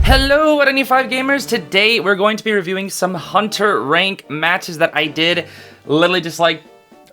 Hello, what any 5 gamers? Today we're going to be reviewing some Hunter rank matches that I did literally just like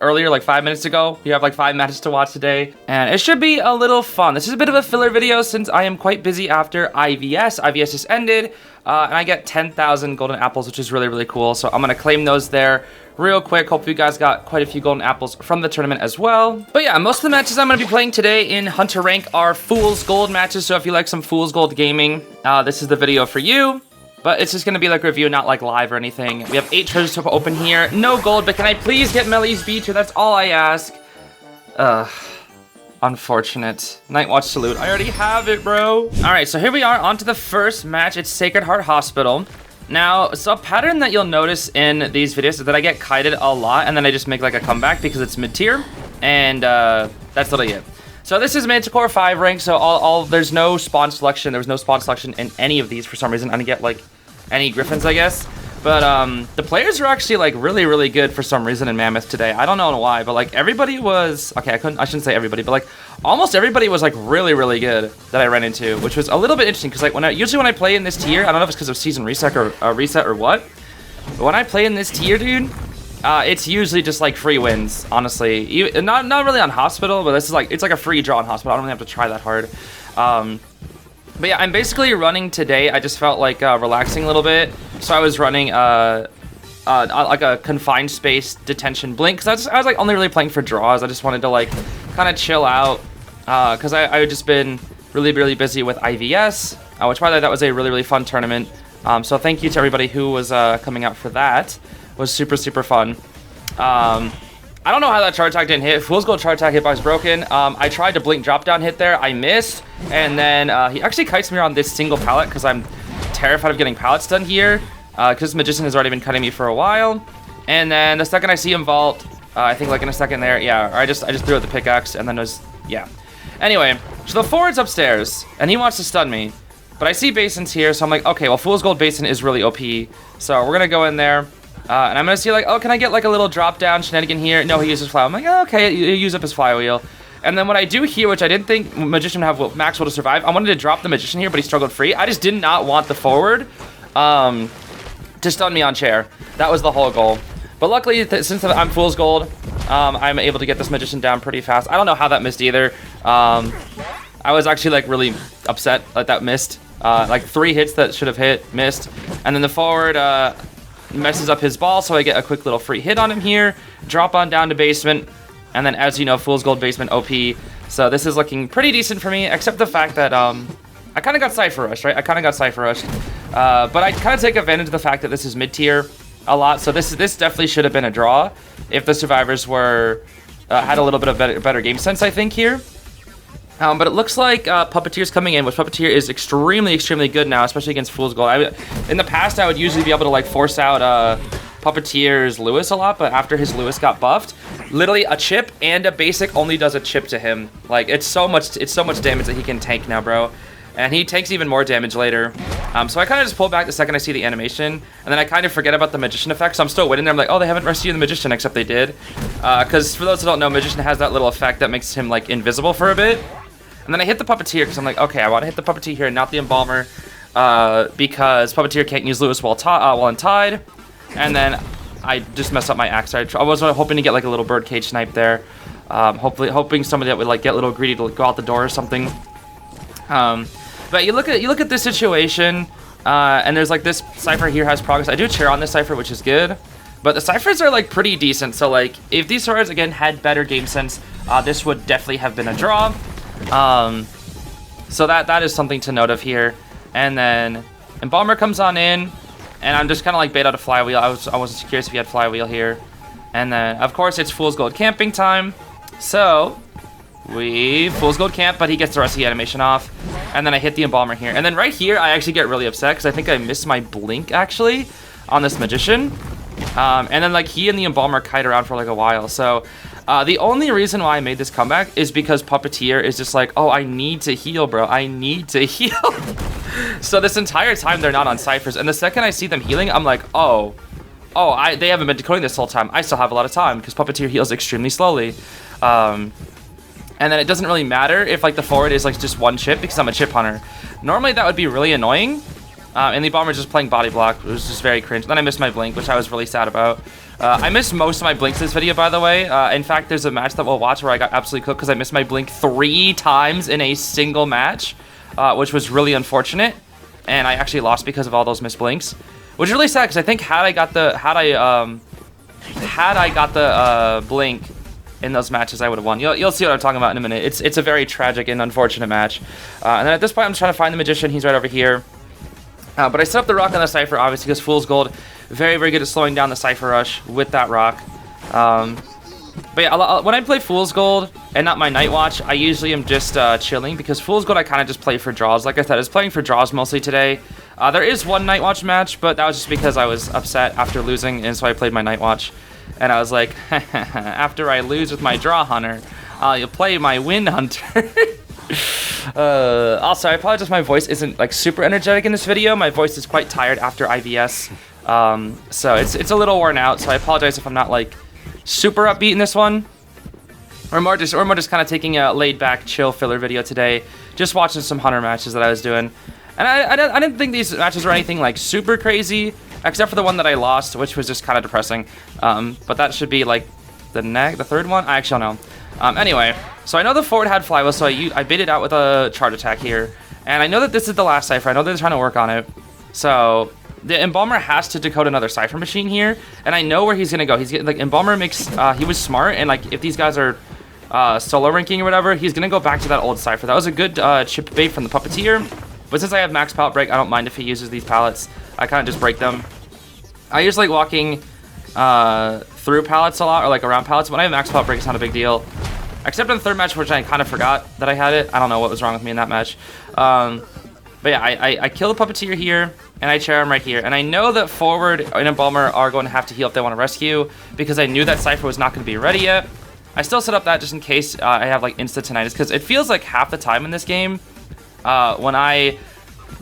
earlier, like 5 minutes ago. You have like 5 matches to watch today, and it should be a little fun. This is a bit of a filler video since I am quite busy after IVS. IVS just ended, and I get 10,000 golden apples, which is really, really cool. So I'm gonna claim those there real quick. Hope you guys got quite a few golden apples from the tournament as well. But yeah, most of the matches I'm going to be playing today in Hunter rank are Fool's Gold matches. So if you like some Fool's Gold gaming, this is the video for you. But it's just going to be like review, not like live or anything. We have 8 treasures to open here. No gold, but can I please get Melly's Beach? That's all I ask. Unfortunate. Nightwatch Salute. I already have it, bro. All right, so here we are on to the first match. It's Sacred Heart Hospital. Now, so a pattern that you'll notice in these videos is that I get kited a lot, and then I just make like a comeback because it's mid-tier, and that's literally it. So this is Manticore 5 rank, so there's no spawn selection. There was no spawn selection in any of these for some reason. I didn't get like any Griffins, I guess. But the players are actually like really, really good for some reason in Mammoth today. I don't know why, but like everybody was, okay, I shouldn't say everybody, but like almost everybody was like really, really good that I ran into, which was a little bit interesting because like usually when I play in this tier, I don't know if it's because of season reset or what, but when I play in this tier, dude, it's usually just like free wins, honestly. Not really on Hospital, but this is like, it's like a free draw on Hospital. I don't really have to try that hard. But yeah, I'm basically running today. I just felt like relaxing a little bit. So I was running like a confined space detention blink. Because I was like only really playing for draws. I just wanted to like kind of chill out. Because I had just been really, really busy with IVS. Which by the way, that was a really, really fun tournament. So thank you to everybody who was coming out for that. It was super, super fun. I don't know how that charge attack didn't hit. Fool's Gold charge attack hitbox broken. I tried to blink drop down hit there. I missed. And then he actually kites me on this single pallet because I'm terrified of getting pallets done here. Because Magician has already been cutting me for a while. And then the second I see him vault, I think like in a second there, yeah, I just threw out the pickaxe and then it was, yeah. Anyway, so the forward's upstairs and he wants to stun me. But I see Basin's here, so I'm like, okay, well Fool's Gold Basin is really OP. So we're gonna go in there. And I'm gonna see like, oh, can I get like a little drop down shenanigan here? No, he uses fly. I'm like, oh, okay, you use up his flywheel. And then what I do here, which I didn't think Magician would have max will to survive, I wanted to drop the Magician here, but he struggled free. I just did not want the forward to stun me on chair. That was the whole goal. But luckily, since I'm Fool's Gold, I'm able to get this Magician down pretty fast. I don't know how that missed either. I was actually like really upset that that missed. Like 3 hits that should have hit, missed. And then the forward messes up his ball, so I get a quick little free hit on him here. Drop on down to basement. And then, as you know, Fool's Gold basement OP. So this is looking pretty decent for me, except the fact that I kind of got Cypher Rushed, right? I kind of got Cypher Rushed. But I kind of take advantage of the fact that this is mid-tier a lot. So this definitely should have been a draw if the survivors were had a little bit of better game sense, I think, here. But it looks like Puppeteer's coming in, which Puppeteer is extremely, extremely good now, especially against Fool's Gold. In the past, I would usually be able to like force out Puppeteer's Lewis a lot, but after his Lewis got buffed, literally a chip and a basic only does a chip to him. Like it's so much damage that he can tank now, bro. And he takes even more damage later. So I kind of just pull back the second I see the animation, and then I kind of forget about the Magician effect, so I'm still waiting there. I'm like, oh, they haven't rescued the Magician, except they did. Because for those who don't know, Magician has that little effect that makes him like invisible for a bit. And then I hit the Puppeteer because I'm like, okay, I want to hit the Puppeteer here and not the Embalmer because Puppeteer can't use Lewis while untied. And then I just messed up my axe. I was hoping to get like a little birdcage snipe there. Hoping somebody that would like get a little greedy to go out the door or something. But you look at this situation, and there's like this Cypher here has progress. I do chair on this Cypher, which is good. But the Cyphers are like pretty decent. So like if these swords again had better game sense, this would definitely have been a draw. So that is something to note of here. And then Embalmer comes on in, and I'm just kind of like bait out a flywheel. I wasn't curious if he had flywheel here. And then of course it's Fool's Gold camping time. So we Fool's Gold camp, but he gets the rest of the animation off. And then I hit the Embalmer here. And then right here I actually get really upset because I think I missed my blink actually on this Magician. And then like he and the Embalmer kite around for like a while. So the only reason why I made this comeback is because Puppeteer is just like, oh, I need to heal, bro. I need to heal. So this entire time they're not on Cyphers. And the second I see them healing, I'm like, they haven't been decoding this whole time. I still have a lot of time because Puppeteer heals extremely slowly. And then it doesn't really matter if like the forward is like just one chip because I'm a chip hunter. Normally that would be really annoying. And the Bomber just playing body block. It was just very cringe. Then I missed my blink, which I was really sad about. I missed most of my blinks this video, by the way. In fact, there's a match that we'll watch where I got absolutely cooked because I missed my blink 3 times in a single match, which was really unfortunate. And I actually lost because of all those missed blinks, which is really sad because I think had I got the blink in those matches, I would have won. You'll see what I'm talking about in a minute. It's a very tragic and unfortunate match. And then at this point, I'm just trying to find the Magician. He's right over here. But I set up the rock on the Cypher, obviously, because Fool's Gold, very, very good at slowing down the Cypher rush with that rock. But yeah, when I play Fool's Gold and not my Night Watch, I usually am just chilling, because Fool's Gold I kind of just play for draws. Like I said, I was playing for draws mostly today. There is one Night Watch match, but that was just because I was upset after losing, and so I played my Night Watch. And I was like, after I lose with my Draw Hunter, you'll play my Wind Hunter. Also, I apologize, my voice isn't like super energetic in this video. My voice is quite tired after IVS, so it's a little worn out. So I apologize if I'm not like super upbeat in this one. Or more just kind of taking a laid back, chill filler video today. Just watching some Hunter matches that I was doing, and I didn't think these matches were anything like super crazy, except for the one that I lost, which was just kind of depressing. But that should be like the third one. I actually don't know. Anyway, so I know the forward had Flywheel, so I baited out with a charge attack here. And I know that this is the last Cypher. I know they're trying to work on it. So the Embalmer has to decode another Cypher machine here. And I know where he's going to go. He's getting, like, Embalmer makes, he was smart. And, like, if these guys are solo ranking or whatever, he's going to go back to that old Cypher. That was a good chip bait from the Puppeteer. But since I have max pallet break, I don't mind if he uses these pallets. I kind of just break them. I just like walking through pallets a lot, or like around pallets. When I have max pallet break, it's not a big deal. Except in the third match, which I kind of forgot that I had it. I don't know what was wrong with me in that match. But yeah, I kill the Puppeteer here, and I chair him right here. And I know that forward and Embalmer are going to have to heal if they want to rescue, because I knew that Cypher was not going to be ready yet. I still set up that just in case I have like instant tinnitus, because it feels like half the time in this game, when I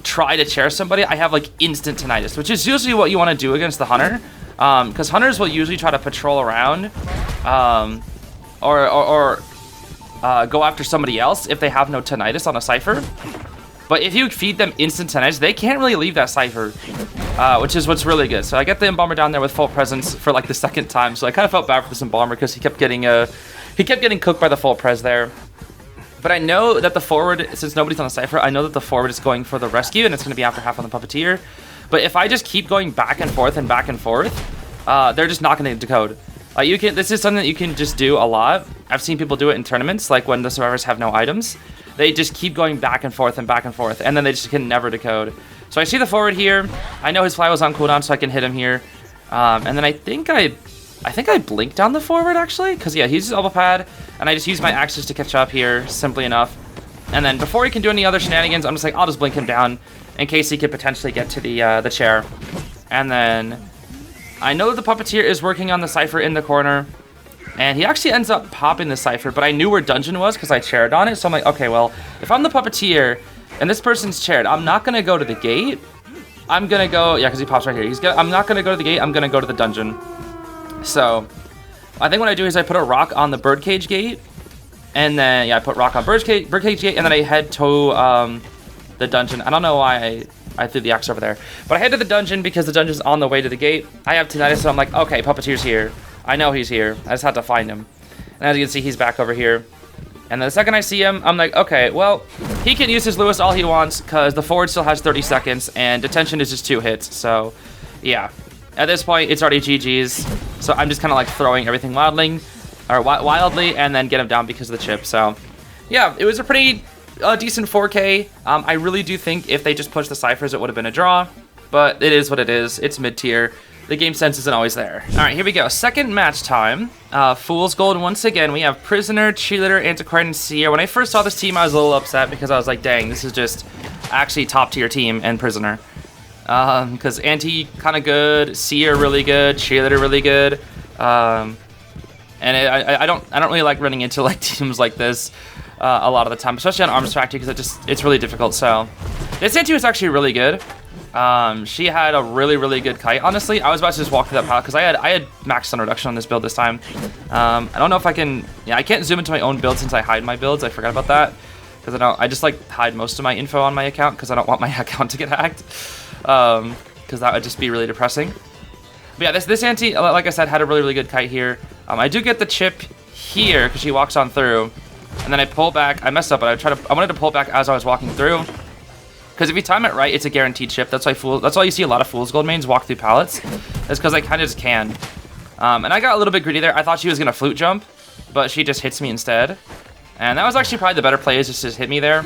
try to chair somebody, I have like instant tinnitus, which is usually what you want to do against the Hunter. Because Hunters will usually try to patrol around, or go after somebody else if they have no tinnitus on a Cypher. But if you feed them instant tinnitus, they can't really leave that Cypher, which is what's really good. So I get the Embalmer down there with full presence for like the second time. So I kind of felt bad for this Embalmer because he kept getting cooked by the full pres there. But I know that the forward, since nobody's on the Cypher, I know that the forward is going for the rescue, and it's going to be after half on the Puppeteer. But if I just keep going back and forth, they're just not going to decode. This is something that you can just do a lot. I've seen people do it in tournaments, like when the survivors have no items. They just keep going back and forth, and then they just can never decode. So I see the forward here. I know his Flywheel's on cooldown, so I can hit him here. And then I think I blinked down the forward, actually, because yeah, he's elbow pad, and I just use my axes to catch up here, simply enough. And then before he can do any other shenanigans, I'm just like, I'll just blink him down in case he could potentially get to the chair. And then I know that the Puppeteer is working on the Cypher in the corner, and he actually ends up popping the Cypher, but I knew where Dungeon was because I chaired on it, so I'm like, okay, well, if I'm the Puppeteer and this person's chaired, I'm not going to go to the gate. I'm going to go, yeah, because he pops right here. I'm not going to go to the gate, I'm going to go to the dungeon. So I think what I do is I put a rock on the birdcage gate, and then, yeah, I put rock on birdcage gate, and then I head to the dungeon. I don't know why I threw the axe over there, but I head to the dungeon because the dungeon's on the way to the gate. I have tinnitus, so I'm like, okay, Puppeteer's here. I know he's here. I just had to find him. And as you can see, he's back over here. And then the second I see him, I'm like, okay, well, he can use his Lewis all he wants because the forward still has 30 seconds, and detention is just 2 hits. So, yeah. At this point, it's already GG's. So I'm just kind of like throwing everything wildly, and then get him down because of the chip. So, yeah, it was a pretty decent 4K. I really do think if they just pushed the Cyphers, it would have been a draw. But it is what it is. It's mid-tier. The game sense isn't always there. All right, here we go. Second match time. Fool's Gold once again. We have Prisoner, Cheerleader, Antiquarian, and Seer. When I first saw this team, I was a little upset because I was like, dang, this is just actually top-tier team and Prisoner. Because Anti kind of good, Seer really good, Cheerleader really good. And I don't really like running into like teams like this a lot of the time, especially on Arms Factory because it's really difficult. So this Anti was actually really good. She had a really good kite. Honestly, I was about to just walk through that pallet because I had max stun reduction on this build this time. I don't know if I can. Yeah, I can't zoom into my own build since I hide my builds. I forgot about that. because I just like hide most of my info on my account because I don't want my account to get hacked, because that would just be really depressing. But yeah, this auntie, like I said, had a really good kite here. I do get the chip here because she walks on through, and then I pull back. I messed up, but I wanted to pull back as I was walking through, because if you time it right, it's a guaranteed chip. That's why you see a lot of Fool's Gold mains walk through pallets. That's because I kind of just can. And I got a little bit greedy there. I thought she was gonna flute jump, but she just hits me instead. And that was actually probably the better play, is just to hit me there.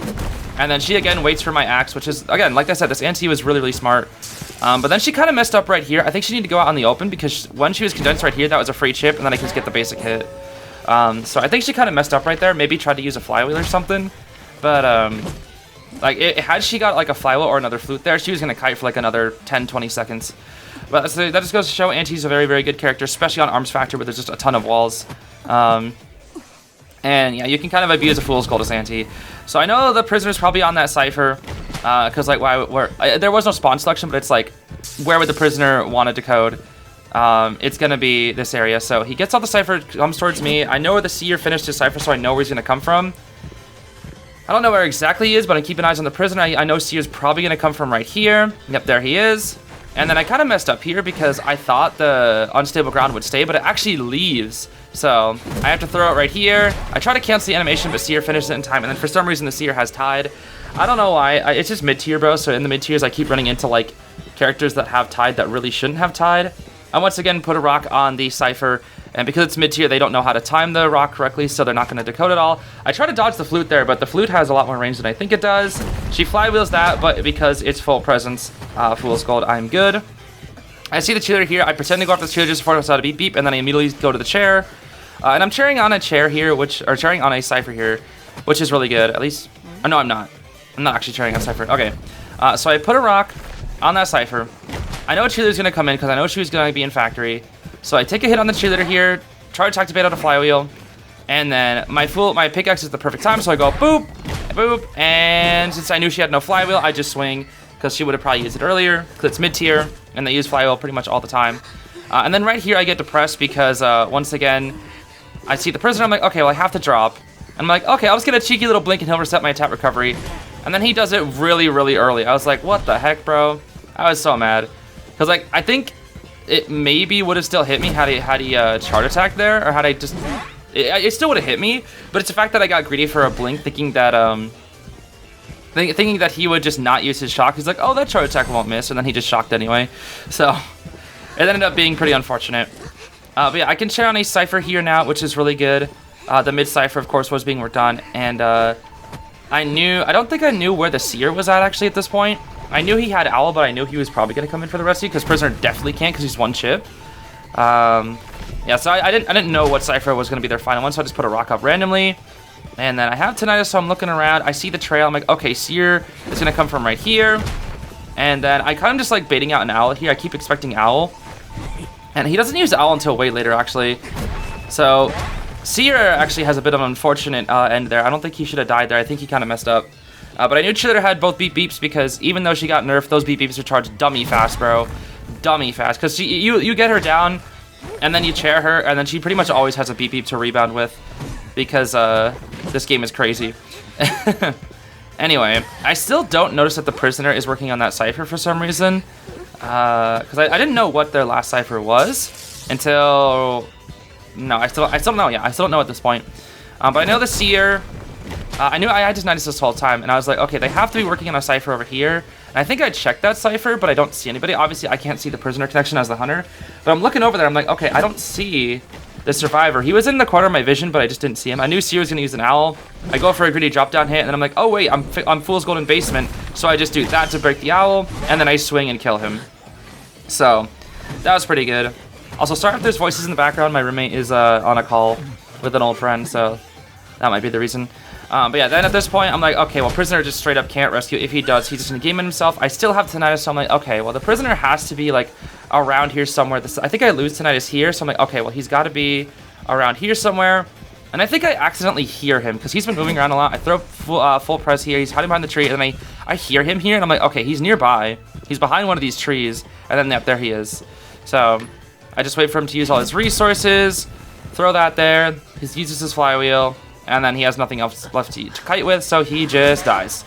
And then she again waits for my axe, which is, again, like I said, this auntie was really smart. But then she kind of messed up right here. I think she needed to go out on the open, because when she was condensed right here, that was a free chip, and then I could just get the basic hit. So I think she kind of messed up right there. Maybe tried to use a flywheel or something. But, like, had she got, like, a flywheel or another flute there, she was going to kite for, like, another 10-20 seconds. But that just goes to show Auntie's a very good character, especially on Arms Factor, where there's just a ton of walls. And yeah, you can kind of abuse a Fool's Gold as Auntie. So I know the prisoner's probably on that cipher, because like there was no spawn selection, but it's like, where would the prisoner want to decode? It's gonna be this area. So he gets off the cipher, comes towards me. I know where the seer finished his cipher, so I know where he's gonna come from. I don't know where exactly he is, but I'm keeping eyes on the prisoner. I know seer's probably gonna come from right here. Yep, there he is. And then I kind of messed up here because I thought the unstable ground would stay, but it actually leaves. So I have to throw it right here. I try to cancel the animation, but seer finishes it in time. And then for some reason, the seer has tied. I don't know why. It's just mid-tier, bro. So in the mid-tiers, I keep running into like characters that have tied that really shouldn't have tied. I once again put a rock on the cipher, and because it's mid-tier, they don't know how to time the rock correctly, so they're not going to decode it all. I try to dodge the flute there, but the flute has a lot more range than I think it does. She flywheels that, but because it's full presence, Fool's Gold, I'm good. I see the cheerleader here. I pretend to go after the cheerleader just before I start a beep beep, and then I immediately go to the chair. And I'm cheering on a chair here, or cheering on a cipher here, which is really good. At least, oh, no, I'm not. I'm not actually cheering on a cipher. Okay. So I put a rock on that cipher. I know a cheerleader's gonna come in because I know she was gonna be in factory. So I take a hit on the cheerleader here, try to attack the Bede out of flywheel, and then my pickaxe is the perfect time, so I go boop, boop, and since I knew she had no flywheel, I just swing, because she would have probably used it earlier, because it's mid-tier, and they use flywheel pretty much all the time. And then right here I get depressed because, once again, I see the prisoner, I'm like, okay, well I have to drop. And I'm like, okay, I'll just get a cheeky little blink and he'll reset my attack recovery. And then he does it really early. I was like, what the heck, bro? I was so mad. Because, like, I think it maybe would have still hit me had he chart attacked there, or had I just... It still would have hit me, but it's the fact that I got greedy for a blink, thinking that he would just not use his shock. He's like, oh, that chart attack won't miss, and then he just shocked anyway. So, it ended up being pretty unfortunate. But yeah, I can share on a cipher here now, which is really good. The mid cipher, of course, was being worked on, and I don't think I knew where the seer was at, actually, at this point. I knew he had Owl, but I knew he was probably going to come in for the rescue, because Prisoner definitely can't, because he's one chip. Yeah, so I didn't know what cipher was going to be their final one, so I just put a rock up randomly. And then I have tinnitus, so I'm looking around. I see the trail. I'm like, okay, seer is going to come from right here. And then I kind of just like baiting out an Owl here. I keep expecting Owl. And he doesn't use Owl until way later, actually. So seer actually has a bit of an unfortunate end there. I don't think he should have died there. I think he kind of messed up. But I knew Cheerleader had both beep beeps, because even though she got nerfed, those beep beeps are charged dummy fast, bro. Dummy fast. Because you get her down, and then you chair her, and then she pretty much always has a beep beep to rebound with, because this game is crazy. Anyway, I still don't notice that the prisoner is working on that cipher for some reason, because I didn't know what their last cipher was until... No, I still don't know. Yeah, I still don't know at this point. But I know the seer... I knew I had tinnitus this whole time, and I was like, okay, they have to be working on a cipher over here. And I think I checked that cipher, but I don't see anybody. Obviously, I can't see the prisoner connection as the hunter. But I'm looking over there. I'm like, okay, I don't see the survivor. He was in the corner of my vision, but I just didn't see him. I knew Seer was going to use an Owl. I go for a greedy drop-down hit, and then I'm like, oh, wait, I'm Fool's Gold in basement. So I just do that to break the Owl, and then I swing and kill him. So that was pretty good. Also, sorry if there's voices in the background. My roommate is on a call with an old friend, so that might be the reason. But yeah, then at this point, I'm like, okay, well, prisoner just straight up can't rescue. If he does, he's just gonna game it himself. I still have tinnitus, so I'm like, okay, well, the prisoner has to be, like, around here somewhere. I think I lose tinnitus here, so I'm like, okay, well, he's got to be around here somewhere. And I think I accidentally hear him, because he's been moving around a lot. I throw full press here. He's hiding behind the tree, and then I hear him here, and I'm like, okay, he's nearby. He's behind one of these trees, and then, yep, there he is. So I just wait for him to use all his resources, throw that there. He uses his flywheel. and then he has nothing else left to kite with, so he just dies.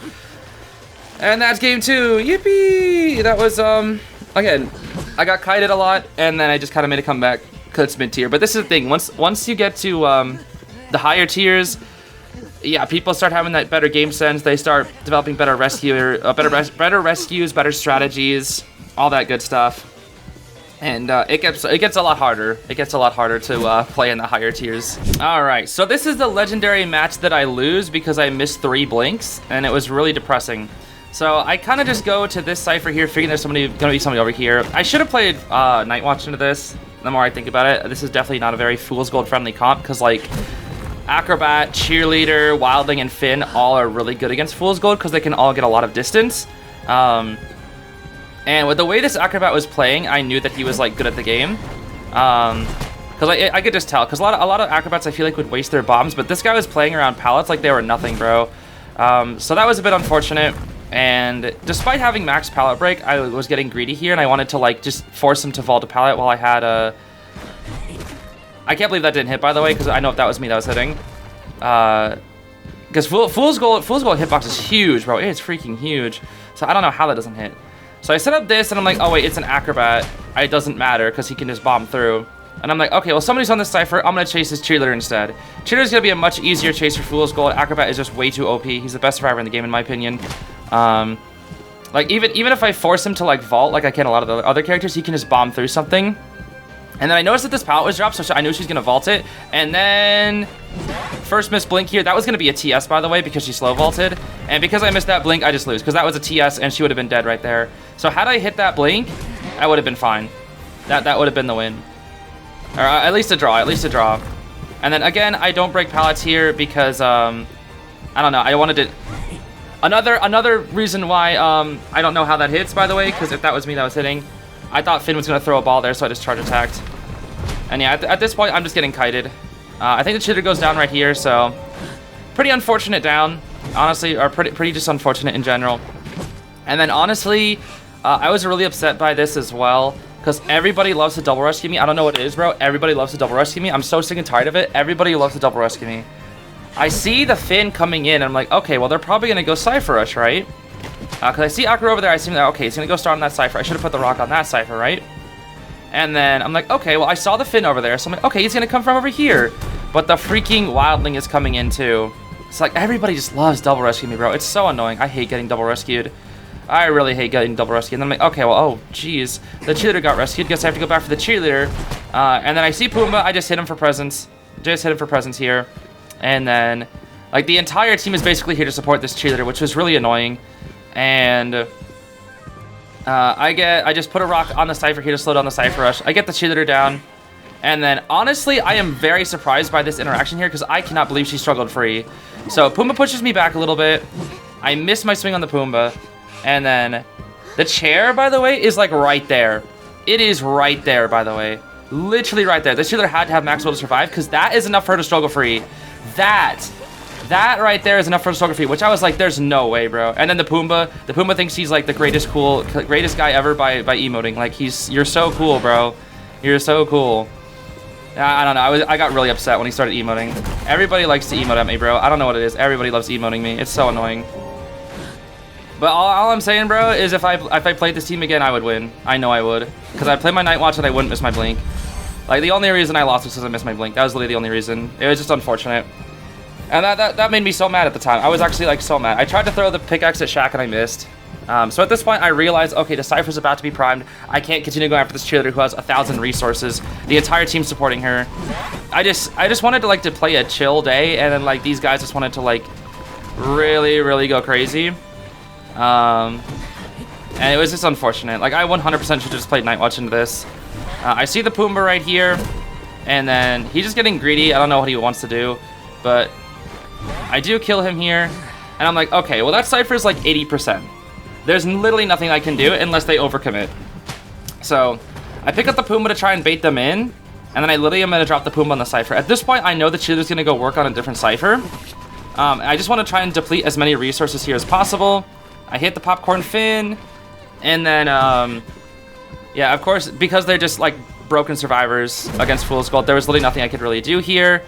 And that's game 2. Yippee! That was, again, I got kited a lot, and then I just kind of made a comeback because it's mid-tier. But this is the thing. Once you get to the higher tiers, yeah, people start having that better game sense. They start developing better better rescues, better strategies, all that good stuff. And it gets a lot harder. It gets a lot harder to play in the higher tiers. All right, so this is the legendary match that I lose because I missed 3 blinks, and it was really depressing. So I kind of just go to this cipher here, figuring there's gonna be somebody over here. I should have played Night Watch into this. The more I think about it, this is definitely not a very Fool's Gold friendly comp because like Acrobat, Cheerleader, Wildling, and Finn all are really good against Fool's Gold because they can all get a lot of distance. And with the way this Acrobat was playing, I knew that he was like good at the game. Because I could just tell. Because a lot of Acrobats I feel like would waste their bombs, but this guy was playing around pallets like they were nothing, bro. So that was a bit unfortunate. And despite having max pallet break, I was getting greedy here, and I wanted to like just force him to vault a pallet while I had a. I can't believe that didn't hit, by the way, because I know if that was me that was hitting. Because Fool's Gold hitbox is huge, bro. It's freaking huge. So I don't know how that doesn't hit. So I set up this, and I'm like, oh wait, it's an Acrobat. It doesn't matter, because he can just bomb through. And I'm like, okay, well, somebody's on this cipher. I'm going to chase this Cheerleader instead. Cheerleader's going to be a much easier chase for Fool's Gold. Acrobat is just way too OP. He's the best survivor in the game, in my opinion. Like, even if I force him to, like, vault, like I can a lot of the other characters, he can just bomb through something. And then I noticed that this pallet was dropped, so I knew she's going to vault it. And then first miss blink here. That was going to be a TS, by the way, because she slow vaulted. And because I missed that blink, I just lose, because that was a TS, and she would have been dead right there. So had I hit that blink, I would have been fine. That would have been the win. Or at least a draw, And then again, I don't break pallets here because, I don't know, I wanted to... Another reason why, I don't know how that hits, by the way, because if that was me that was hitting, I thought Finn was going to throw a ball there, so I just charge attacked. And yeah, at this point, I'm just getting kited. I think the cheater goes down right here, so... Pretty unfortunate down, honestly, or pretty just unfortunate in general. And then honestly, I was really upset by this as well, because everybody loves to double rescue me. I don't know what it is, bro. Everybody loves to double rescue me. I'm so sick and tired of it. Everybody loves to double rescue me. I see the Finn coming in, and I'm like, okay, well, they're probably going to go Cypher Rush, right? Because I see Akira over there. I see that, okay, he's going to go start on that Cypher. I should have put the rock on that Cypher, right? And then I'm like, okay, well, I saw the Finn over there. So I'm like, okay, he's going to come from over here. But the freaking Wildling is coming in, too. It's like, everybody just loves double rescue me, bro. It's so annoying. I hate getting double rescued. I really hate getting double rescued. And then I'm like, okay, well, oh, jeez. The cheerleader got rescued. Guess I have to go back for the cheerleader. And then I see Pumbaa. I just hit him for presence. Here. And then, like, the entire team is basically here to support this cheerleader, which was really annoying. And I just put a rock on the Cypher here to slow down the Cypher Rush. I get the cheerleader down. And then, honestly, I am very surprised by this interaction here because I cannot believe she struggled free. So, Pumbaa pushes me back a little bit. I miss my swing on the Pumbaa. And then, the chair, by the way, is, like, right there. It is right there, by the way. Literally right there. This cheerleader had to have max will to survive because that is enough for her to struggle free. That right there is enough for her to struggle free, which I was like, there's no way, bro. And then the Pumbaa thinks he's, like, the greatest guy ever by emoting. Like, you're so cool, bro. You're so cool. I don't know. I got really upset when he started emoting. Everybody likes to emote at me, bro. I don't know what it is. Everybody loves emoting me. It's so annoying. But all I'm saying, bro, is if I played this team again, I would win. I know I would. Because I played my Night Watch and I wouldn't miss my blink. Like, the only reason I lost was because I missed my blink. That was literally the only reason. It was just unfortunate. And that made me so mad at the time. I was actually, like, so mad. I tried to throw the pickaxe at Shaq and I missed. So at this point, I realized, okay, the Cypher's about to be primed. I can't continue going after this cheerleader who has 1,000 resources. The entire team's supporting her. I just wanted to, like, to play a chill day, and then, like, these guys just wanted to, like, really, really go crazy. And it was just unfortunate. Like, I 100% should have just played Night Watch into this. I see the Pumbaa right here, and then he's just getting greedy. I don't know what he wants to do, but I do kill him here, and I'm like, okay, well, that Cypher is, like, 80%. There's literally nothing I can do unless they overcommit. So, I pick up the Pumbaa to try and bait them in, and then I literally am going to drop the Pumbaa on the Cypher. At this point, I know the cheerleader's going to go work on a different Cypher. I just want to try and deplete as many resources here as possible. I hit the Popcorn Finn, and then, yeah, of course, because they're just, like, broken survivors against Fool's Gold, there was literally nothing I could really do here.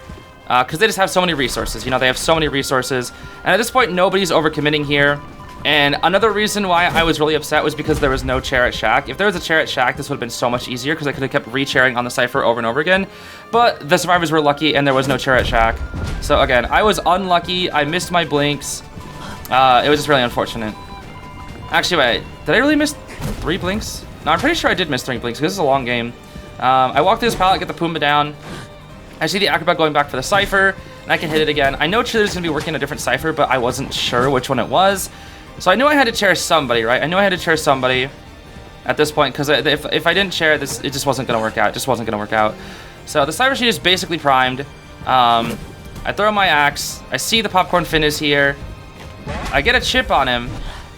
because they just have so many resources. You know, they have so many resources. And at this point, nobody's overcommitting here. And another reason why I was really upset was because there was no chair at Shack. If there was a chair at Shack, this would have been so much easier because I could have kept re-chairing on the Cypher over and over again. But the survivors were lucky and there was no chair at Shack. So again, I was unlucky. I missed my blinks. It was just really unfortunate. Actually, wait, did I really miss 3 blinks? No, I'm pretty sure I did miss 3 blinks because this is a long game. I walk through this pallet, get the Pumbaa down. I see the Acrobat going back for the Cypher, and I can hit it again. I know Cheerleader's going to be working a different Cypher, but I wasn't sure which one it was. So I knew I had to chair somebody, right? I knew I had to chair somebody at this point, because if I didn't chair this, it just wasn't going to work out. It just wasn't going to work out. So the Cypher sheet is basically primed. I throw my axe. I see the Popcorn Finn is here. I get a chip on him,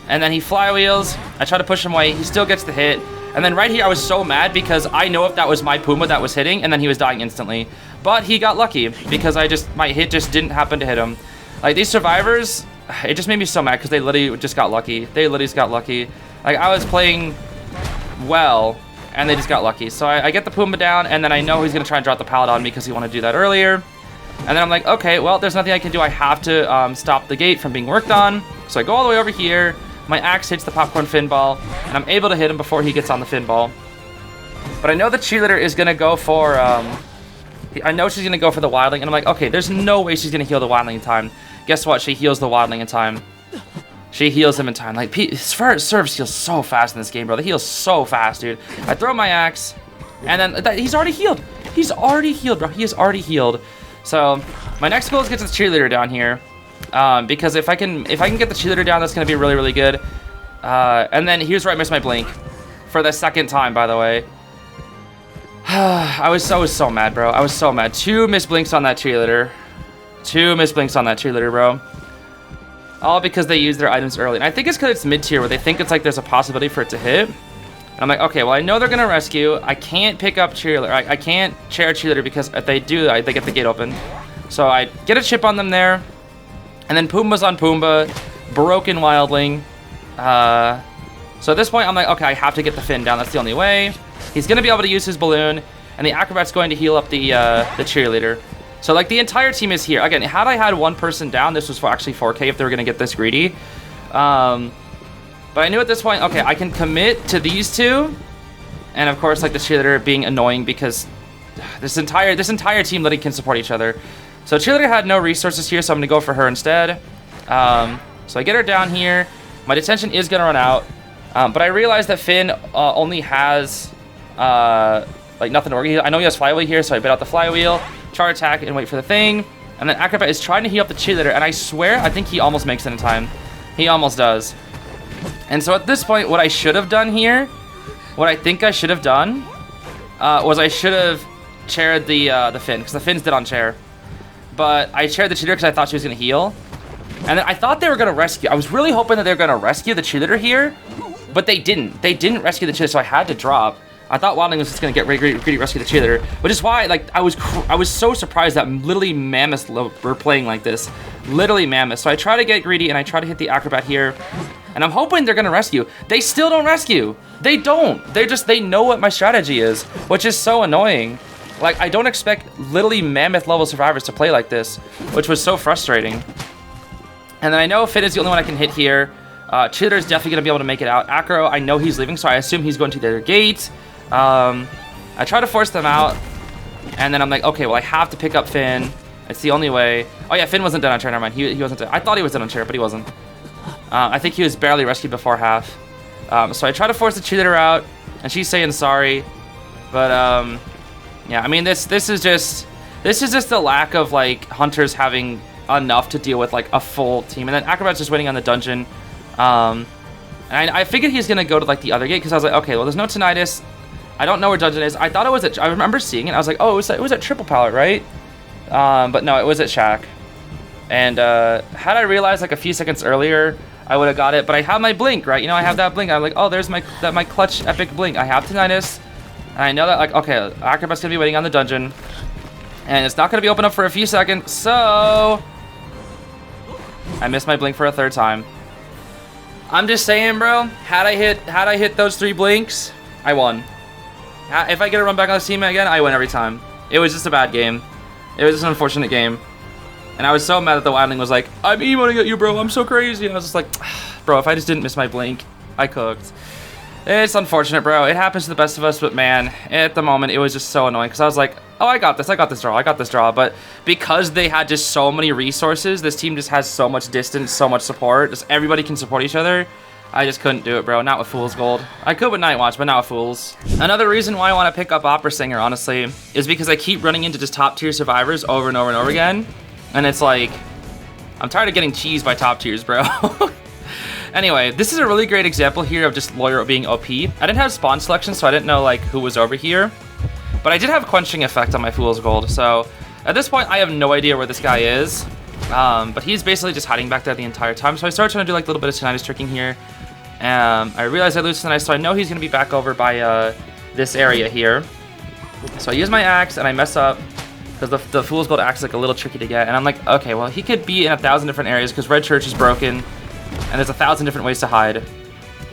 and then he flywheels. I try to push him away. He still gets the hit. And then right here, I was so mad because I know if that was my Pumbaa that was hitting, and then he was dying instantly. But he got lucky because my hit just didn't happen to hit him. Like, these survivors, it just made me so mad because they literally just got lucky. They literally just got lucky. Like, I was playing well, and they just got lucky. So I get the Pumbaa down, and then I know he's going to try and drop the pallet on me because he wanted to do that earlier. And then I'm like, okay, well, there's nothing I can do. I have to stop the gate from being worked on. So I go all the way over here. My axe hits the Popcorn Finn ball, and I'm able to hit him before he gets on the Finn ball. But I know the cheerleader is going to go for... I know she's going to go for the Wildling, and I'm like, okay, there's no way she's going to heal the Wildling in time. Guess what? She heals the Wildling in time. She heals him in time. Like, serves heals so fast in this game, bro. They heal so fast, dude. I throw my axe, and then he's already healed. He's already healed, bro. He is already healed. So my next goal is to get the cheerleader down here, because if I can get the cheerleader down, that's going to be really, really good. And then here's where I missed my blink for the second time, by the way. I was so mad, bro. I was so mad. 2 missed blinks on that cheerleader. 2 missed blinks on that cheerleader, bro. All because they used their items early. And I think it's because it's mid-tier where they think it's like there's a possibility for it to hit. And I'm like, okay, well, I know they're going to rescue. I can't pick up cheerleader. I can't chair cheerleader because if they do, they get the gate open. So I get a chip on them there. And then Pumbaa's on Pumbaa. Broken Wildling. So at this point, I'm like, okay, I have to get the Finn down. That's the only way. He's going to be able to use his balloon. And the Acrobat's going to heal up the cheerleader. So, like, the entire team is here. Again, had I had one person down, this was actually 4K if they were going to get this greedy. But I knew at this point, okay, I can commit to these 2. And, of course, like, the cheerleader being annoying because this entire team literally can support each other. So, cheerleader had no resources here, so I'm going to go for her instead. So, I get her down here. My detention is going to run out. But I realized that Finn only has, like, nothing to work. I know he has flywheel here, so I bit out the flywheel. Charge attack and wait for the thing. And then Acrobat is trying to heal up the cheerleader, and I swear, I think he almost makes it in time. He almost does. And so at this point, what I should have done here, what I think I should have done, was I should have chaired the Finn, because the Finn's dead on chair. But I chaired the cheerleader because I thought she was going to heal. And then I thought they were going to rescue. I was really hoping that they were going to rescue the cheerleader here, but they didn't. They didn't rescue the cheerleader, so I had to drop. I thought Wildling was just going to get greedy rescue the cheerleader, which is why, like, I was so surprised that literally mammoths were playing like this. Literally mammoths. So I try to get greedy, and I try to hit the Acrobat here, and I'm hoping they're going to rescue. They still don't rescue. They don't. They know what my strategy is, which is so annoying. Like, I don't expect literally mammoth level survivors to play like this, which was so frustrating. And then I know Finn is the only one I can hit here. Cheerleader is definitely going to be able to make it out. Acro, I know he's leaving, so I assume he's going to their gate. I try to force them out, and then I'm like, okay, well, I have to pick up Finn. It's the only way. Oh, yeah, Finn wasn't dead on chair. Never mind. He wasn't dead. I thought he was dead on chair, but he wasn't. I think he was barely rescued before half. So I try to force the cheerleader out, and she's saying sorry. But, yeah, I mean, this is just the lack of, like, hunters having enough to deal with, like, a full team. And then Acrobat's just waiting on the dungeon. And I figured he was going to go to, like, the other gate, because I was like, okay, well, there's no tinnitus. I don't know where dungeon is. I thought it was at... I remember seeing it. I was like, oh, it was at Triple Pallet, right? But no, it was at Shack. And had I realized, like, a few seconds earlier, I would have got it. But I have my blink, right? You know, I have that blink. I'm like, oh, there's my clutch epic blink. I have tinnitus. And I know that, like, okay, Acrobat's going to be waiting on the dungeon. And it's not going to be open up for a few seconds. So... I missed my blink for a 3rd time. I'm just saying, bro, had I hit those 3 blinks, I won. If I get a run back on this team again, I win every time. It was just a bad game. It was just an unfortunate game. And I was so mad that the wildling was like, I'm emoting at you, bro. I'm so crazy. And I was just like, bro, if I just didn't miss my blink, I cooked. It's unfortunate, bro. It happens to the best of us, but man, at the moment, it was just so annoying because I was like, oh, I got this draw. But because they had just so many resources, this team just has so much distance, so much support. Just everybody can support each other. I just couldn't do it, bro. Not with Fool's Gold. I could with Night Watch, but not with Fool's. Another reason why I want to pick up Opera Singer, honestly, is because I keep running into just top tier survivors over and over and over again. And it's like, I'm tired of getting cheesed by top tiers, bro. Anyway, this is a really great example here of just Lawyer being OP. I didn't have spawn selection, so I didn't know like who was over here. But I did have Quenching Effect on my Fool's Gold, so at this point, I have no idea where this guy is. But he's basically just hiding back there the entire time. So I started trying to do like a little bit of Tinnitus tricking here. I realized I lose Tinnitus, so I know he's going to be back over by this area here. So I use my axe and I mess up because the Fool's Gold axe is like a little tricky to get. And I'm like, okay, well, he could be in 1,000 different areas because Red Church is broken and there's 1,000 different ways to hide.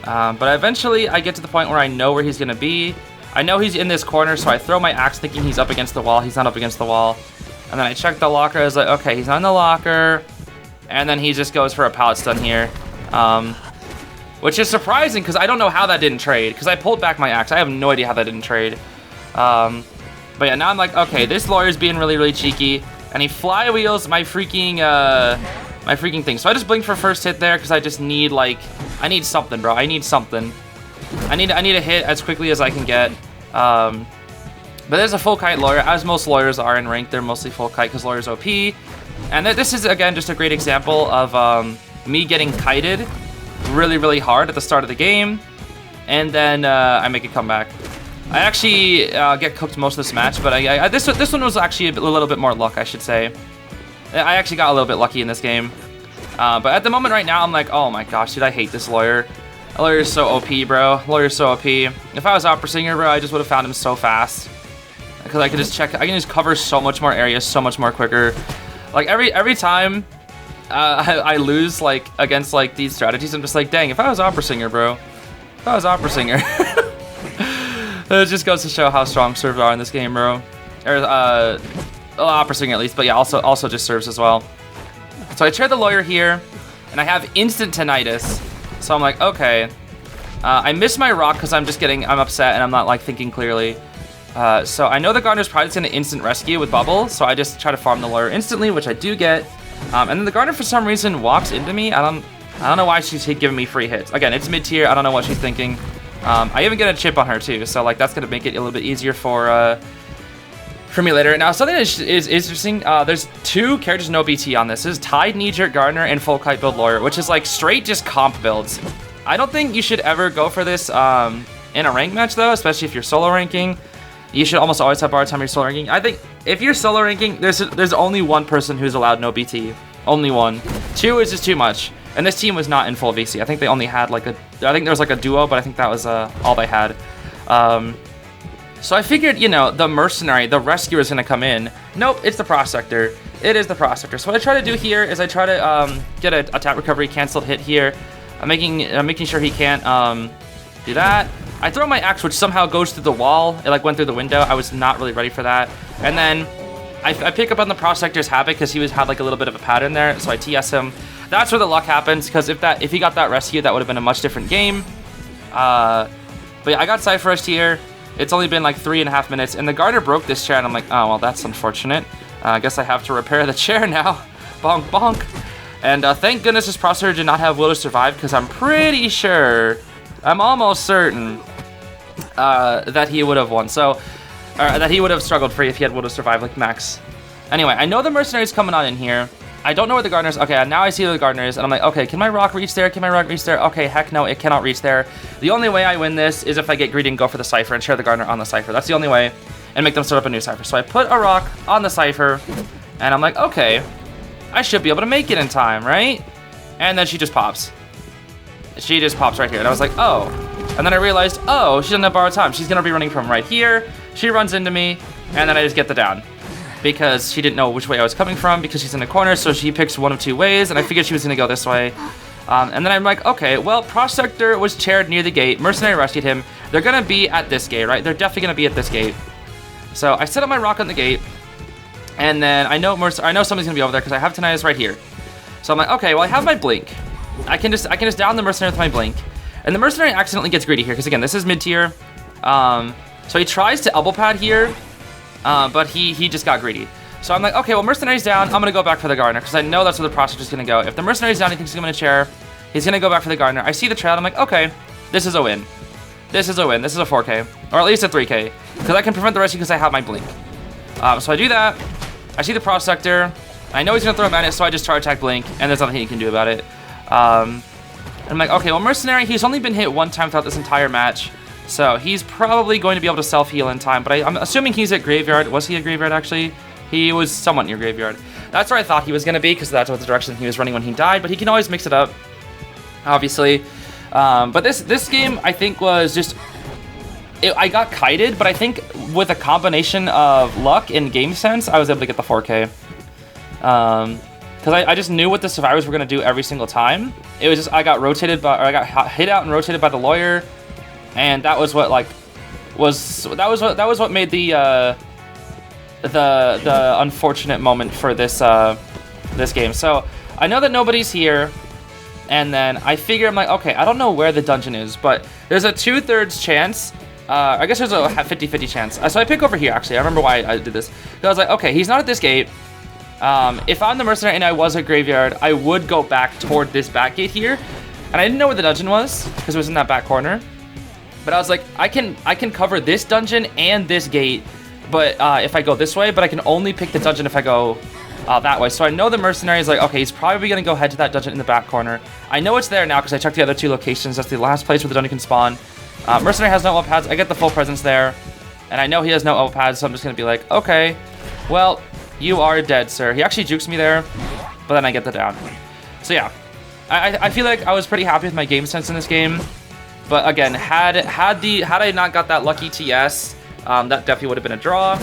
But eventually I get to the point where I know where he's going to be. I know he's in this corner, so I throw my axe thinking he's up against the wall. He's not up against the wall. And then I check the locker. I was like, okay, he's not in the locker. And then he just goes for a pallet stun here. Which is surprising because I don't know how that didn't trade. Because I pulled back my axe. I have no idea how that didn't trade. But yeah, now I'm like, okay, this lawyer's being really, really cheeky. And he flywheels my freaking thing. So I just blinked for first hit there because I just need like, I need something, bro. I need something. I need a hit as quickly as I can get. But there's a full kite lawyer, as most lawyers are in rank. They're mostly full kite because lawyer's OP. And this is, again, just a great example of me getting kited really, really hard at the start of the game. And then I make a comeback. I actually get cooked most of this match, but this one was actually a little bit more luck, I should say. I actually got a little bit lucky in this game. But at the moment right now, I'm like, oh my gosh, dude, I hate this lawyer. Lawyer's so OP, bro. Lawyer's so OP. If I was Opera Singer, bro, I just would have found him so fast. Because I could just check, I can just cover so much more areas so much more quicker. Like every time I lose like against like these strategies, I'm just like, dang, if I was Opera Singer, bro. If I was Opera Singer. It just goes to show how strong servers are in this game, bro. Or Opera Singer at least, but yeah, also just serves as well. So I trade the lawyer here, and I have instant Tinnitus. So I'm like, okay. I miss my rock because I'm upset and I'm not like thinking clearly. So I know the Gardener's probably just going to instant rescue with Bubble, so I just try to farm the lawyer instantly, which I do get. And then the Gardener for some reason walks into me. I don't know why she's giving me free hits. Again, it's mid-tier. I don't know what she's thinking. I even get a chip on her too, so like that's going to make it a little bit easier for me later. Now, something that is interesting, there's 2 characters no BT on this. This is Tide, Knee-Jerk, Gardener, and Full Kite Build Lawyer, which is like straight just comp builds. I don't think you should ever go for this in a rank match though, especially if you're solo ranking. You should almost always have bar time you're solo ranking. I think if you're solo ranking, there's only 1 person who's allowed no BT. Only 1. 2 is just too much. And this team was not in full VC. I think they only had like I think there was like a duo, but I think that was all they had. So I figured, you know, the mercenary, the rescuer is gonna come in. Nope, it's the prospector. It is the prospector. So what I try to do here is I try to get a tap recovery canceled hit here. I'm making sure he can't do that. I throw my axe, which somehow goes through the wall. It like went through the window. I was not really ready for that. And then I pick up on the prospector's habit because he had like a little bit of a pattern there. So I TS him. That's where the luck happens because if he got that rescue, that would have been a much different game. But yeah, I got Cypher Edged here. It's only been like 3.5 minutes, and the Gardener broke this chair, and I'm like, oh, well, that's unfortunate. I guess I have to repair the chair now. Bonk, bonk. And thank goodness this processor did not have Will to Survive, because I'm pretty sure, I'm almost certain that he would have won. So, that he would have struggled free if he had Will to Survive, like Max. Anyway, I know the Mercenary's coming on in here. I don't know where the Gardener is. Okay, now I see where the Gardener is, and I'm like, okay, can my rock reach there? Can my rock reach there? Okay, heck no, it cannot reach there. The only way I win this is if I get greedy and go for the Cypher and share the Gardener on the Cypher. That's the only way, and make them start up a new Cypher. So I put a rock on the Cypher, and I'm like, okay, I should be able to make it in time, right? And then she just pops. She just pops right here, and I was like, oh. And then I realized, oh, she doesn't have borrowed time. She's gonna be running from right here. She runs into me, and then I just get the down. Because she didn't know which way I was coming from because she's in the corner, so she picks one of 2 ways, and I figured she was gonna go this way. And then I'm like, okay, well, Prospector was chaired near the gate, Mercenary rescued him, they're gonna be at this gate, right? They're definitely gonna be at this gate. So I set up my rock on the gate, And then I know somebody's gonna be over there because I have tinnitus right here. So I'm like, okay, well I have my blink. I can just down the mercenary with my blink. And the mercenary accidentally gets greedy here because again, this is mid tier. So he tries to elbow pad here, but he just got greedy. So I'm like, okay, well mercenary's down. I'm gonna go back for the gardener because I know that's where the prospector's gonna go. If the mercenary's down, he thinks he's gonna chair. He's gonna go back for the gardener. I see the trail. I'm like, okay, this is a win. This is a win. This is a 4K or at least a 3K because I can prevent the rescue because I have my blink. So I do that. I see the prospector. I know he's gonna throw a magnet, so I just charge attack blink, and there's nothing he can do about it. I'm like, okay, well mercenary, he's only been hit one time throughout this entire match. So he's probably going to be able to self-heal in time, but I'm assuming he's at graveyard. Was he at graveyard, actually? He was somewhat near graveyard. That's where I thought he was going to be, because that's what the direction he was running when he died, but he can always mix it up, obviously. But this game, I think, was just... I got kited, but I think with a combination of luck and game sense, I was able to get the 4K. Because I just knew what the survivors were going to do every single time. It was just, I got rotated by, or I got hit out and rotated by the lawyer. And that was what what made the unfortunate moment for this this game. So I know that nobody's here, and then I figure I'm like, okay, I don't know where the dungeon is, but there's a 2/3 chance. I guess there's a 50-50 chance. So I pick over here. Actually, I remember why I did this. I was like, okay, he's not at this gate. If I'm the mercenary and I was at graveyard, I would go back toward this back gate here, and I didn't know where the dungeon was because it was in that back corner. But I was like, I can cover this dungeon and this gate, but if I go this way, but I can only pick the dungeon if I go that way. So I know the mercenary is like, okay, he's probably going to go head to that dungeon in the back corner. I know it's there now because I checked the other two locations. That's the last place where the dungeon can spawn. Mercenary has no elbow pads. I get the full presence there, and I know he has no elbow pads, so I'm just going to be like, okay, well, you are dead, sir. He actually jukes me there, but then I get the down. So yeah, I feel like I was pretty happy with my game sense in this game. But again, had I not got that lucky TS, that definitely would have been a draw.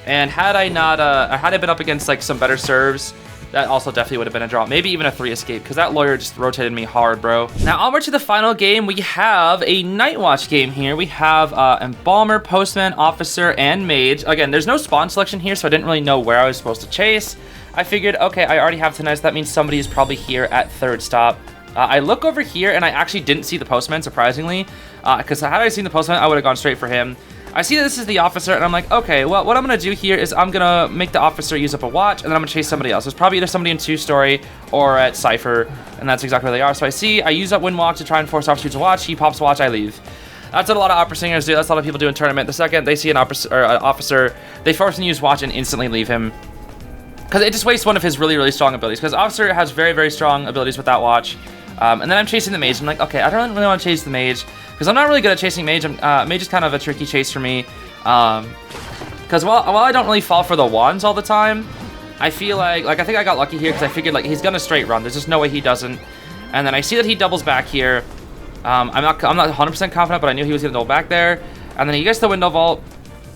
And had I been up against like some better serves, that also definitely would have been a draw. Maybe even a 3 escape, because that lawyer just rotated me hard, bro. Now onward to the final game. We have a Night Watch game here. We have Embalmer, Postman, Officer, and Mage. Again, there's no spawn selection here, so I didn't really know where I was supposed to chase. I figured, okay, I already have tinnitus. That means somebody is probably here at 3rd stop. I look over here, and I actually didn't see the postman, surprisingly. Because had I seen the postman, I would have gone straight for him. I see that this is the officer, and I'm like, okay, well, what I'm going to do here is I'm going to make the officer use up a watch, and then I'm going to chase somebody else. There's probably either somebody in 2-story or at Cypher, and that's exactly where they are. So I use up Windwalk to try and force officer to use a watch. He pops a watch, I leave. That's what a lot of opera singers do. That's what a lot of people do in tournament. The second they see an officer, they force him to use watch and instantly leave him. Because it just wastes one of his really, really strong abilities. Because officer has very, very strong abilities with that watch. And then I'm chasing the mage. I'm like, okay, I don't really want to chase the mage because I'm not really good at chasing mage. Mage is kind of a tricky chase for me. Because while I don't really fall for the wands all the time, I feel like I think I got lucky here because I figured like he's gonna straight run. There's just no way he doesn't. And then I see that he doubles back here. I'm not 100% confident, but I knew he was gonna double back there. And then he gets the window vault.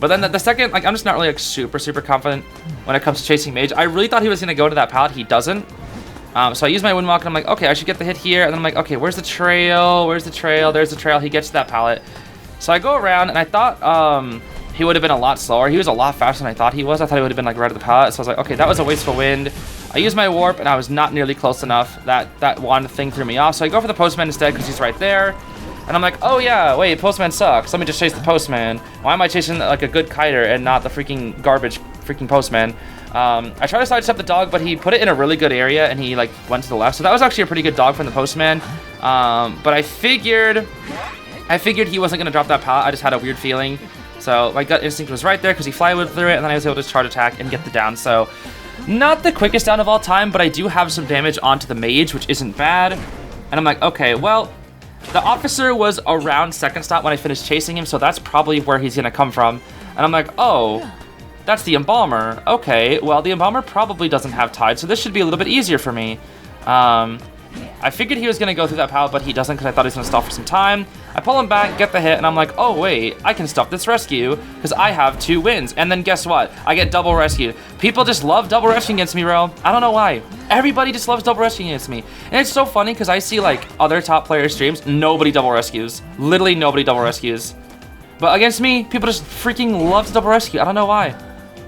But then the second, like I'm just not really like super confident when it comes to chasing mage. I really thought he was gonna go to that pallet. He doesn't. So I use my Windwalk, and I'm like, okay, I should get the hit here. And then I'm like, okay, where's the trail? Where's the trail? There's the trail. He gets to that pallet. So I go around, and I thought he would have been a lot slower. He was a lot faster than I thought he was. I thought he would have been like right at the pallet. So I was like, okay, that was a wasteful wind. I used my warp, and I was not nearly close enough. That wand thing threw me off. So I go for the postman instead because he's right there. And I'm like, oh yeah, wait, postman sucks. Let me just chase the postman. Why am I chasing like a good kiter and not the freaking garbage freaking postman? I tried to sidestep the dog, but he put it in a really good area, and he like went to the left. So that was actually a pretty good dog from the postman. But I figured he wasn't gonna drop that pallet. I just had a weird feeling. So my gut instinct was right there because he flywood through it, and then I was able to charge attack and get the down. So not the quickest down of all time, but I do have some damage onto the mage, which isn't bad. And I'm like, okay, well, the officer was around 2nd stop when I finished chasing him, so that's probably where he's gonna come from. And I'm like, oh, that's the Embalmer. Okay, well, the Embalmer probably doesn't have Tide, so this should be a little bit easier for me. I figured he was going to go through that pallet, but he doesn't because I thought he was going to stall for some time. I pull him back, get the hit, and I'm like, oh, wait, I can stop this rescue because I have 2 wins. And then guess what? I get double rescued. People just love double rescuing against me, bro. I don't know why. Everybody just loves double rescuing against me. And it's so funny because I see, like, other top player streams, nobody double rescues. Literally nobody double rescues. But against me, people just freaking love to double rescue. I don't know why.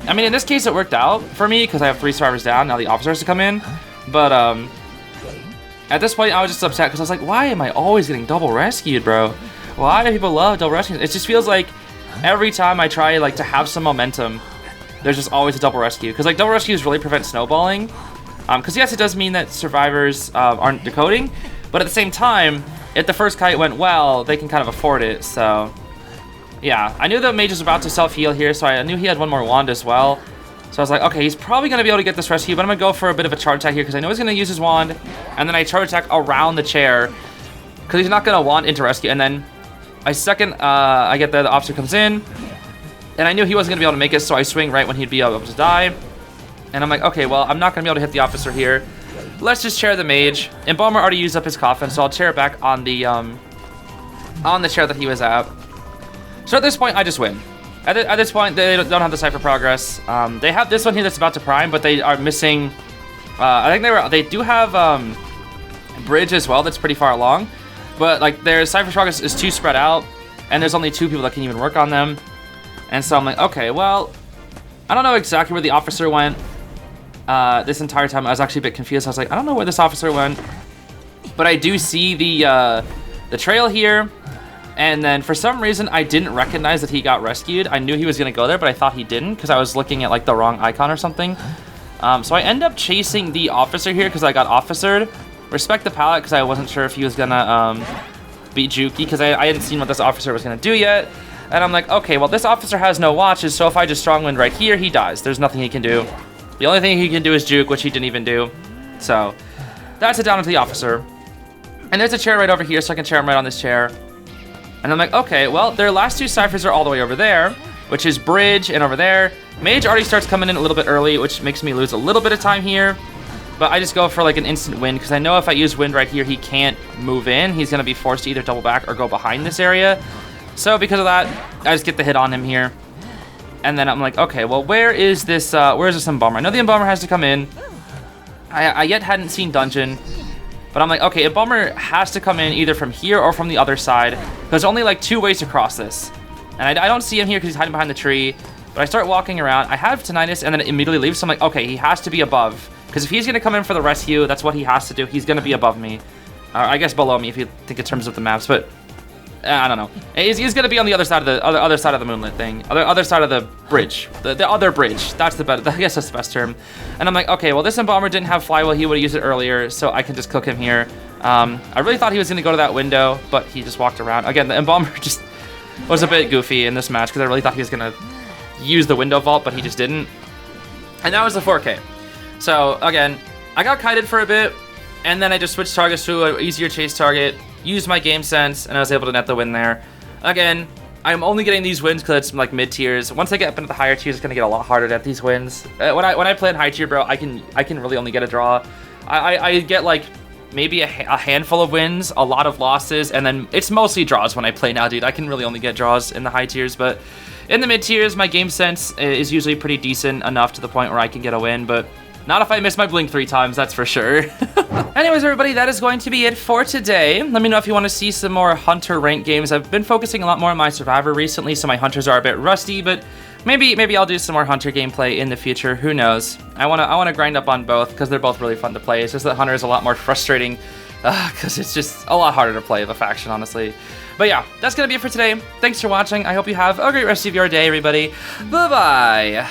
I mean, in this case, it worked out for me because I have 3 survivors down. Now the officer has to come in. But at this point, I was just upset because I was like, why am I always getting double rescued, bro? Why do people love double rescues? It just feels like every time I try like to have some momentum, there's just always a double rescue. Because like double rescues really prevent snowballing. Because yes, it does mean that survivors aren't decoding. But at the same time, if the first kite went well, they can kind of afford it. So yeah, I knew the mage was about to self-heal here, so I knew he had one more wand as well. So I was like, okay, he's probably going to be able to get this rescue, but I'm going to go for a bit of a charge attack here because I know he's going to use his wand. And then I charge attack around the chair because he's not going to wand into rescue. And then I get the officer comes in, and I knew he wasn't going to be able to make it, so I swing right when he'd be able to die. And I'm like, okay, well, I'm not going to be able to hit the officer here. Let's just chair the mage. Embalmer already used up his coffin, so I'll chair it back on the chair that he was at. So at this point, I just win. At this point, they don't have the Cypher Progress. They have this one here that's about to prime, but they are missing... I think they do have Bridge as well that's pretty far along. But like their Cypher Progress is too spread out, and there's only 2 people that can even work on them. And so I'm like, okay, well, I don't know exactly where the officer went. This entire time, I was actually a bit confused. I was like, I don't know where this officer went. But I do see the trail here. And then for some reason, I didn't recognize that he got rescued. I knew he was going to go there, but I thought he didn't because I was looking at like the wrong icon or something. So I end up chasing the officer here because I got officered. Respect the pallet because I wasn't sure if he was going to be jukey because I hadn't seen what this officer was going to do yet. And I'm like, okay, well, this officer has no watches, so if I just strong wind right here, he dies. There's nothing he can do. The only thing he can do is juke, which he didn't even do. So that's it down to the officer. And there's a chair right over here, so I can chair him right on this chair. And I'm like, okay, well, their last 2 ciphers are all the way over there, which is Bridge and over there. Mage already starts coming in a little bit early, which makes me lose a little bit of time here. But I just go for like an instant win, because I know if I use wind right here, he can't move in. He's going to be forced to either double back or go behind this area. So because of that, I just get the hit on him here. And then I'm like, okay, well, where is this Embalmer? I know the Embalmer has to come in. I yet hadn't seen Dungeon. But I'm like, okay, Embalmer has to come in either from here or from the other side. There's only like 2 ways to cross this. And I don't see him here because he's hiding behind the tree. But I start walking around. I have tinnitus and then it immediately leaves. So I'm like, okay, he has to be above. Because if he's going to come in for the rescue, that's what he has to do. He's going to be above me. I guess below me if you think in terms of the maps. But I don't know. He's going to be on the other side of the other side of the moonlit thing. Other side of the bridge. The other bridge. That's the best. I guess that's the best term. And I'm like, okay, well, this Embalmer didn't have flywheel. He would have used it earlier, so I can just cook him here. I really thought he was going to go to that window, but he just walked around. Again, the Embalmer just was a bit goofy in this match because I really thought he was going to use the window vault, but he just didn't. And that was the 4K. So, again, I got kited for a bit, and then I just switched targets to an easier chase target, used my game sense, and I was able to net the win there. Again, I'm only getting these wins because it's like mid tiers. Once I get up into the higher tiers, it's gonna get a lot harder to get these wins. When I play in high tier, bro, I can really only get a draw. I get like maybe a handful of wins, a lot of losses, and then it's mostly draws when I play now, dude. I can really only get draws in the high tiers, but in the mid tiers, my game sense is usually pretty decent enough to the point where I can get a win, but not if I miss my blink 3 times, that's for sure. Anyways, everybody, that is going to be it for today. Let me know if you want to see some more Hunter rank games. I've been focusing a lot more on my Survivor recently, so my Hunters are a bit rusty, but maybe I'll do some more Hunter gameplay in the future. Who knows? I wanna grind up on both because they're both really fun to play. It's just that Hunter is a lot more frustrating because it's just a lot harder to play of a faction, honestly. But yeah, that's gonna be it for today. Thanks for watching. I hope you have a great rest of your day, everybody. Bye-bye.